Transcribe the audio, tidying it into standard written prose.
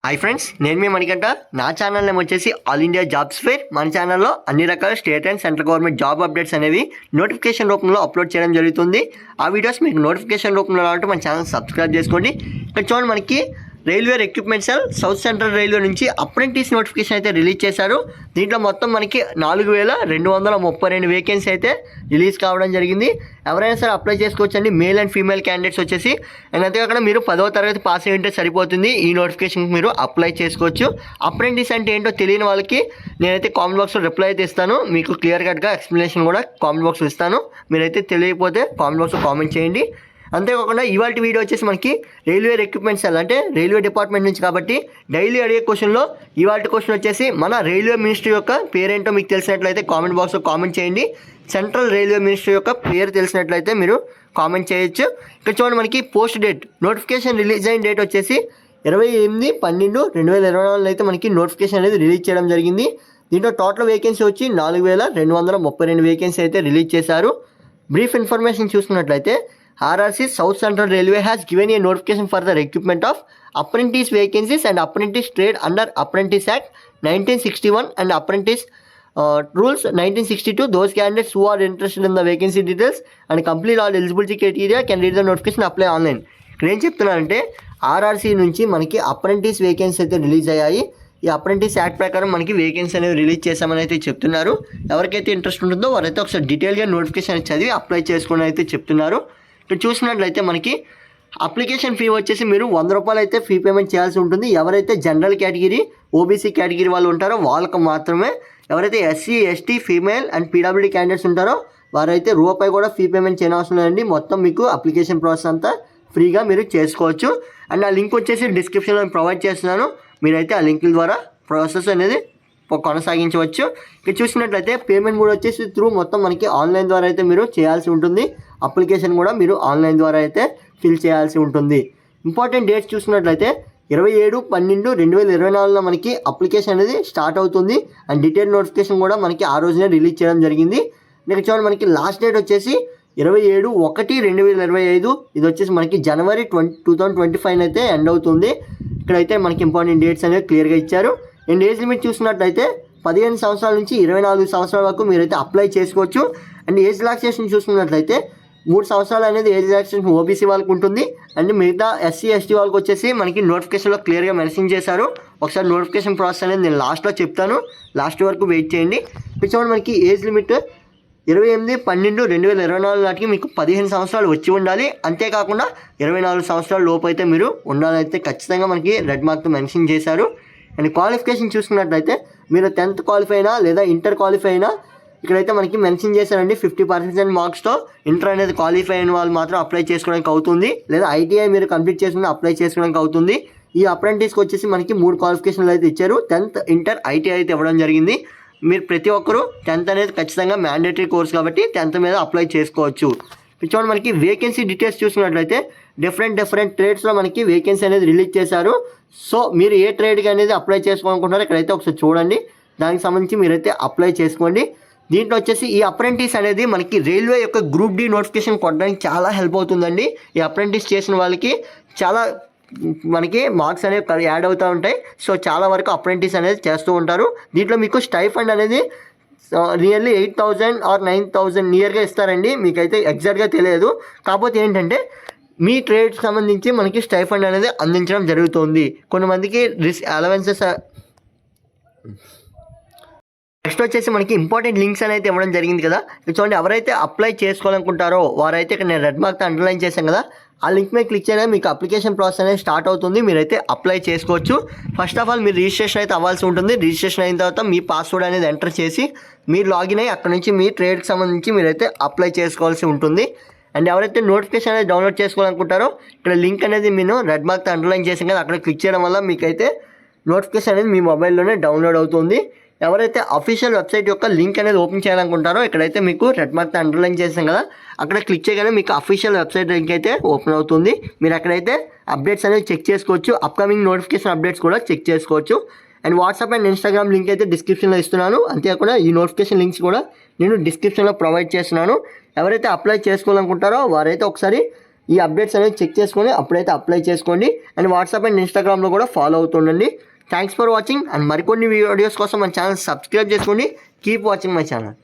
Hi friends, నేను మీ మణికంఠ. నా channel name వచ్చేసి ఆల్ ఇండియా జాబ్స్ ఫేర్. మన ఛానల్లో అన్ని రకాల state and central government job updates అనేవి నోటిఫికేషన్ రూపంలో అప్లోడ్ చేయడం జరుగుతుంది. ఆ వీడియోస్ మీకు నోటిఫికేషన్ రూపంలో రావాలంటే మన ఛానల్ సబ్స్క్రైబ్ చేసుకోండి. ఇక్కడ చూడండి, మనకి railway recruitment cell south central railway నుంచి అప్రెంటిస్ నోటిఫికేషన్ అయితే రిలీజ్ చేశారు. దీంట్లో మొత్తం మనకి 4232 వేకెన్సీ అయితే రిలీజ్ కావడం జరిగింది. ఎవరైనా సరే అప్లై చేసుకోవచ్చండి, మేల్ అండ్ ఫీమేల్ క్యాండిడేట్స్ వచ్చేసి. అండ్ అంతేకాకుండా మీరు 10వ తరగతి పాస్ అయ్యి ఉంటే సరిపోతుంది. ఈ నోటిఫికేషన్కి మీరు అప్లై చేసుకోవచ్చు. అప్రెంటిస్ అంటే ఏంటో తెలియని వాళ్ళకి నేనైతే కామెంట్ బాక్స్లో రిప్లై అయితే ఇస్తాను. మీకు క్లియర్ కట్గా ఎక్స్ప్లెనేషన్ కూడా కామెంట్ బాక్స్లో ఇస్తాను. మీరైతే తెలియకపోతే కామెంట్ బాక్స్లో కామెంట్ చేయండి. అంతేకాకుండా ఇవాళ వీడియో వచ్చేసి మనకి రైల్వే రిక్రూట్మెంట్ సెల్ అంటే రైల్వే డిపార్ట్మెంట్ నుంచి కాబట్టి డైలీ అడిగే క్వశ్చన్లో ఇవాళ క్వశ్చన్ వచ్చేసి మన రైల్వే మినిస్ట్రీ యొక్క పేరేంటో మీకు తెలిసినట్లయితే కామెంట్ బాక్స్లో కామెంట్ చేయండి. సెంట్రల్ రైల్వే మినిస్ట్రీ యొక్క పేరు తెలిసినట్లయితే మీరు కామెంట్ చేయొచ్చు. ఇక్కడ చూడండి, మనకి పోస్ట్ డేట్ నోటిఫికేషన్ రిలీజ్ అయిన డేట్ వచ్చేసి 28/12/2024 అయితే మనకి నోటిఫికేషన్ అనేది రిలీజ్ చేయడం జరిగింది. దీంట్లో టోటల్ వేకెన్సీ వచ్చి 4232 వేకెన్సీ అయితే రిలీజ్ చేశారు. బ్రీఫ్ ఇన్ఫర్మేషన్ చూసుకున్నట్లయితే RRC South Central Railway has given a notification for the recruitment of apprentice vacancies and apprentice trade under Apprentice Act 1961 and Apprentice Rules 1962. Those candidates who are interested in the vacancy details and complete all eligibility criteria can read the notification, apply online. ఇక్కడ ఏం చెప్తున్నారంటే RRC నుంచి మనకి apprentice vacancy అయితే release అయ్యాయి. ఈ apprentice act ప్రకారం మనకి వేకెన్సీ అనేది రిలీజ్ చేశామని అయితే చెప్తున్నారు. ఎవరికైతే ఇంట్రెస్ట్ ఉంటుందో వారైతే ఒకసారి డీటెయిల్గా నోటిఫికేషన్ చదివి అప్లై చేసుకోండి అయితే చెప్తున్నారు. ఇక్కడ చూసినట్లయితే మనకి అప్లికేషన్ ఫీ వచ్చేసి మీరు 100 రూపాయలు అయితే ఫీ పేమెంట్ చేయాల్సి ఉంటుంది. ఎవరైతే జనరల్ కేటగిరీ, ఓబీసీ కేటగిరీ వాళ్ళు ఉంటారో వాళ్ళకు మాత్రమే. ఎవరైతే SC, ST, female and PWD candidates ఉంటారో వారైతే రూపాయి కూడా ఫీ పేమెంట్ చేయనవసరం లేదండి. మొత్తం మీకు అప్లికేషన్ ప్రాసెస్ అంతా ఫ్రీగా మీరు చేసుకోవచ్చు. అండ్ ఆ లింక్ వచ్చేసి డిస్క్రిప్షన్లో ప్రొవైడ్ చేస్తున్నాను. మీరైతే ఆ లింక్ ద్వారా ప్రాసెస్ అనేది కొనసాగించవచ్చు. ఇక్కడ చూసినట్లయితే పేమెంట్ కూడా వచ్చేసి త్రూ మొత్తం మనకి ఆన్లైన్ ద్వారా అయితే మీరు చేయాల్సి ఉంటుంది. అప్లికేషన్ కూడా మీరు ఆన్లైన్ ద్వారా అయితే ఫిల్ చేయాల్సి ఉంటుంది. ఇంపార్టెంట్ డేట్స్ చూసినట్లయితే 27/12/2024 మనకి అప్లికేషన్ అనేది స్టార్ట్ అవుతుంది. అండ్ డీటెయిల్ నోటిఫికేషన్ కూడా మనకి ఆ రోజునే రిలీజ్ చేయడం జరిగింది. నెక్స్ట్ చూడండి, మనకి లాస్ట్ డేట్ వచ్చేసి 27/1/2025. ఇది వచ్చేసి మనకి జనవరి 2025 అయితే ఎండ్ అవుతుంది. ఇక్కడైతే మనకి ఇంపార్టెంట్ డేట్స్ అనేవి క్లియర్గా ఇచ్చారు. అండ్ ఏజ్ లిమిట్ చూసినట్లయితే 15 సంవత్సరాల నుంచి 24 సంవత్సరాల వరకు మీరైతే అప్లై చేసుకోవచ్చు. అండ్ ఏజ్ రిలాక్సేషన్ చూసుకున్నట్లయితే 3 సంవత్సరాలు అనేది ఏజ్ రిలాక్సేషన్ ఓబీసీ వాళ్ళకి ఉంటుంది. అండ్ మిగతా ఎస్సీ, ఎస్టీ వాళ్ళకి వచ్చేసి మనకి నోటిఫికేషన్లో క్లియర్గా మెన్షన్ చేశారు. ఒకసారి నోటిఫికేషన్ ప్రాసెస్ అనేది నేను లాస్ట్లో చెప్తాను, లాస్ట్ వరకు వెయిట్ చేయండి. చూడండి, మనకి ఏజ్ లిమిట్ 28/12/2024 నాటికి మీకు 15 సంవత్సరాలు వచ్చి ఉండాలి. అంతేకాకుండా 24 సంవత్సరాల లోపు అయితే మీరు ఉండాలైతే ఖచ్చితంగా మనకి రెడ్ మార్క్తో మెన్షన్ చేశారు. అండ్ క్వాలిఫికేషన్ చూసుకున్నట్లయితే మీరు 10th క్వాలిఫై అయినా లేదా ఇంటర్ క్వాలిఫై అయినా ఇక్కడైతే మనకి మెన్షన్ చేశారండి. 50% మార్క్స్తో ఇంటర్ అనేది క్వాలిఫై అయిన వాళ్ళు మాత్రం అప్లై చేసుకోవడానికి అవుతుంది. లేదా ఐటీఐ మీరు కంప్లీట్ చేసుకుని అప్లై చేసుకోవడానికి అవుతుంది. ఈ అప్రెంటిస్కి వచ్చేసి మనకి 3 క్వాలిఫికేషన్లు అయితే ఇచ్చారు. 10th, ఇంటర్, ఐటీఐ అయితే ఇవ్వడం జరిగింది. మీరు ప్రతి ఒక్కరూ 10th అనేది ఖచ్చితంగా మ్యాండేటరీ కోర్స్ కాబట్టి 10th మీద అప్లై చేసుకోవచ్చు. చూడండి, మనకి వేకెన్సీ డీటెయిల్స్ చూసినట్లయితే డిఫరెంట్ ట్రేడ్స్లో మనకి వేకెన్సీ అనేది రిలీజ్ చేశారు. సో మీరు ఏ ట్రేడ్కి అనేది అప్లై చేసుకోవాలనుకుంటున్నారో ఇక్కడైతే ఒకసారి చూడండి. దానికి సంబంధించి మీరైతే అప్లై చేసుకోండి. దీంట్లో వచ్చేసి ఈ అప్రెంటిస్ అనేది మనకి రైల్వే యొక్క గ్రూప్ డి నోటిఫికేషన్ కొట్టడానికి చాలా హెల్ప్ అవుతుందండి. ఈ అప్రెంటిస్ చేసిన వాళ్ళకి చాలా మనకి మార్క్స్ అనేవి యాడ్ అవుతూ ఉంటాయి. సో చాలా వరకు అప్రెంటిస్ అనేది చేస్తూ ఉంటారు. దీంట్లో మీకు స్టైఫండ్ అనేది నియర్లీ 8,000 or 9,000 నియర్గా ఇస్తారండి. మీకైతే ఎగ్జాక్ట్గా తెలియదు. కాకపోతే ఏంటంటే మీ ట్రేడ్కి సంబంధించి మనకి స్టైఫండ్ అనేది అందించడం జరుగుతుంది. కొంతమందికి అలవెన్సెస్. నెక్స్ట్ వచ్చేసి మనకి ఇంపార్టెంట్ లింక్స్ అనేది ఇవ్వడం జరిగింది కదా. చూడండి, ఎవరైతే అప్లై చేసుకోవాలనుకుంటారో వారైతే ఇక్కడ నేను రెడ్ మార్క్తో అండర్లైన్ చేశాను కదా, ఆ లింక్ మీద క్లిక్ చేయగానే మీకు అప్లికేషన్ ప్రాసెస్ అనేది స్టార్ట్ అవుతుంది. మీరైతే అప్లై చేసుకోవచ్చు. ఫస్ట్ ఆఫ్ ఆల్ మీరు రిజిస్ట్రేషన్ అయితే అవ్వాల్సి ఉంటుంది. రిజిస్ట్రేషన్ అయిన తర్వాత మీ పాస్వర్డ్ అనేది ఎంటర్ చేసి మీరు లాగిన్ అయ్యి అక్కడ నుంచి మీ ట్రేడ్కి సంబంధించి మీరైతే అప్లై చేసుకోవాల్సి ఉంటుంది. అండ్ ఎవరైతే నోటిఫికేషన్ అనేది డౌన్లోడ్ చేసుకోవాలనుకుంటారో ఇక్కడ లింక్ అనేది నేను రెడ్ మార్క్తో అండర్లైన్ చేసాను కదా, అక్కడ క్లిక్ చేయడం వల్ల మీకైతే నోటిఫికేషన్ అనేది మీ మొబైల్లోనే డౌన్లోడ్ అవుతుంది. ఎవరైతే అఫీషియల్ వెబ్సైట్ యొక్క లింక్ అనేది ఓపెన్ చేయాలనుకుంటారో ఇక్కడైతే మీకు రెడ్ మార్క్తో అండర్లైన్ చేసాం కదా, అక్కడ క్లిక్ చేయగానే మీకు అఫీషియల్ వెబ్సైట్ లింక్ అయితే ఓపెన్ అవుతుంది. మీరు అక్కడైతే అప్డేట్స్ అనేవి చెక్ చేసుకోవచ్చు. అప్కమింగ్ నోటిఫికేషన్ అప్డేట్స్ కూడా చెక్ చేసుకోవచ్చు. And WhatsApp and Instagram link అయితే డిస్క్రిప్షన్లో ఇస్తున్నాను. అంతేకాకుండా ఈ నోటిఫికేషన్ లింక్స్ కూడా నేను డిస్క్రిప్షన్లో ప్రొవైడ్ చేస్తున్నాను. ఎవరైతే అప్లై చేసుకోవాలనుకుంటారో వారైతే ఒకసారి ఈ అప్డేట్స్ అనేది చెక్ చేసుకొని అప్పుడైతే అప్లై చేసుకోండి. అండ్ వాట్సాప్ అండ్ ఇన్స్టాగ్రామ్లో కూడా ఫాలో అవుతుండండి. Thanks for watching. అండ్ మరికొన్ని వీడియోస్ కోసం మన ఛానల్ సబ్స్క్రైబ్ చేసుకోండి. Keep watching my channel.